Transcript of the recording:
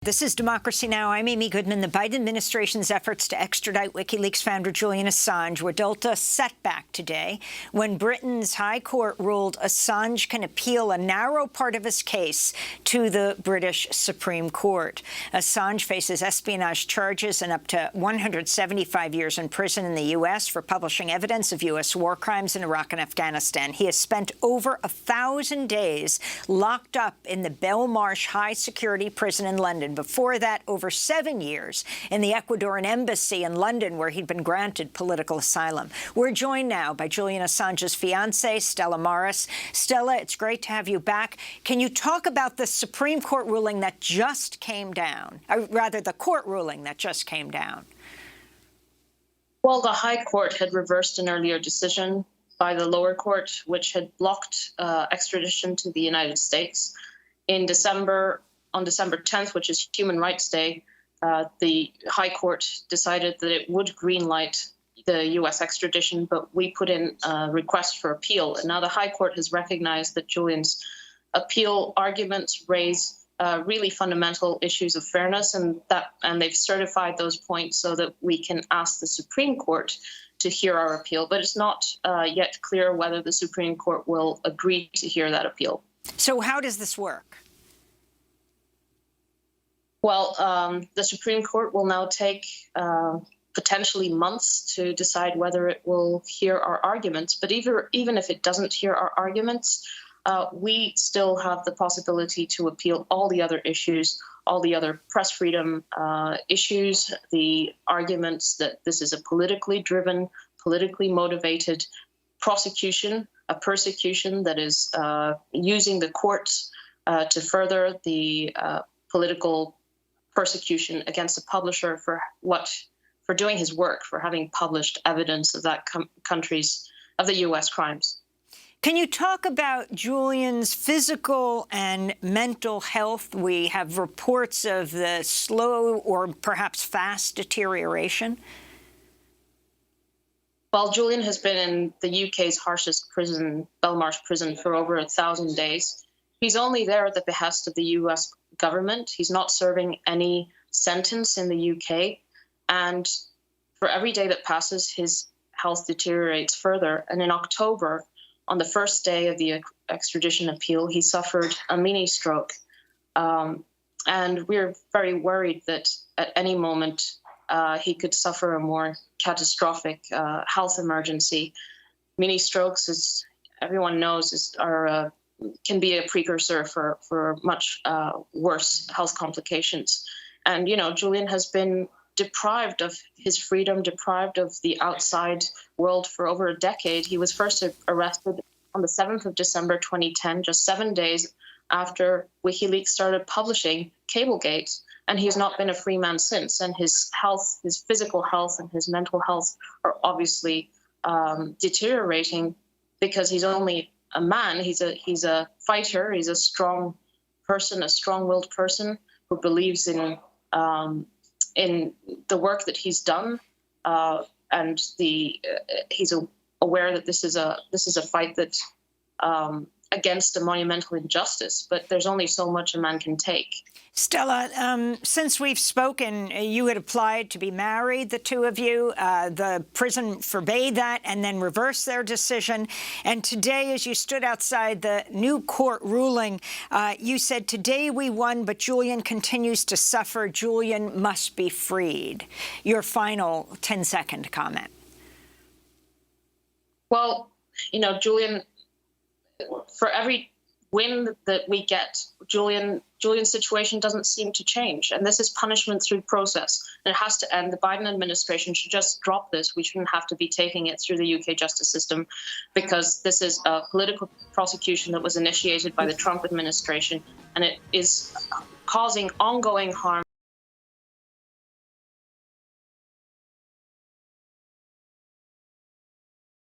This is Democracy Now! I'm Amy Goodman. The Biden administration's efforts to extradite WikiLeaks founder Julian Assange were dealt a setback today when Britain's High Court ruled Assange can appeal a narrow part of his case to the British Supreme Court. Assange faces espionage charges and up to 175 years in prison in the U.S. for publishing evidence of U.S. war crimes in Iraq and Afghanistan. He has spent over 1,000 days locked up in the Belmarsh high-security prison in London. Before that, over 7 years in the Ecuadorian embassy in London, where he'd been granted political asylum. We're joined now by Julian Assange's fiancée, Stella Moris. Stella, it's great to have you back. Can you talk about the Supreme Court ruling that just came down, or rather the court ruling that just came down? Well, the High Court had reversed an earlier decision by the lower court, which had blocked extradition to the United States. On December 10th, which is Human Rights Day, the High Court decided that it would greenlight the U.S. extradition, but we put in a request for appeal. And now the High Court has recognized that Julian's appeal arguments raise really fundamental issues of fairness, and they've certified those points so that we can ask the Supreme Court to hear our appeal. But it's not yet clear whether the Supreme Court will agree to hear that appeal. So how does this work? Well, the Supreme Court will now take potentially months to decide whether it will hear our arguments. But even if it doesn't hear our arguments, we still have the possibility to appeal all the other issues, all the other press freedom issues, the arguments that this is a politically driven, politically motivated prosecution, a persecution that is using the courts to further the political persecution against a publisher for doing his work, for having published evidence of that of the U.S. crimes. Can you talk about Julian's physical and mental health? We have reports of the slow or perhaps fast deterioration. Well, Julian has been in the UK's harshest prison, Belmarsh prison, for over 1,000 days. He's only there at the behest of the U.S. government. He's not serving any sentence in the UK. And for every day that passes, his health deteriorates further. And in October, on the first day of the extradition appeal, he suffered a mini stroke. And we're very worried that at any moment he could suffer a more catastrophic health emergency. Mini strokes, as everyone knows, can be a precursor for much worse health complications. And, Julian has been deprived of his freedom, deprived of the outside world for over a decade. He was first arrested on the 7th of December 2010, just 7 days after WikiLeaks started publishing Cablegate. And he's not been a free man since. And his health, his physical health and his mental health are obviously deteriorating because he's only a man. He's a fighter. He's a strong person, a strong-willed person who believes in the work that he's done, and he's aware that this is a fight that against a monumental injustice. But there's only so much a man can take. Stella, since we've spoken, you had applied to be married, the two of you. The prison forbade that and then reversed their decision. And today, as you stood outside the new court ruling, you said, "Today we won, but Julian continues to suffer. Julian must be freed." Your final 10-second comment. Well, Julian, for every win that we get, Julian's situation doesn't seem to change. And this is punishment through process. And it has to end. The Biden administration should just drop this. We shouldn't have to be taking it through the UK justice system, because this is a political prosecution that was initiated by the Trump administration, and it is causing ongoing harm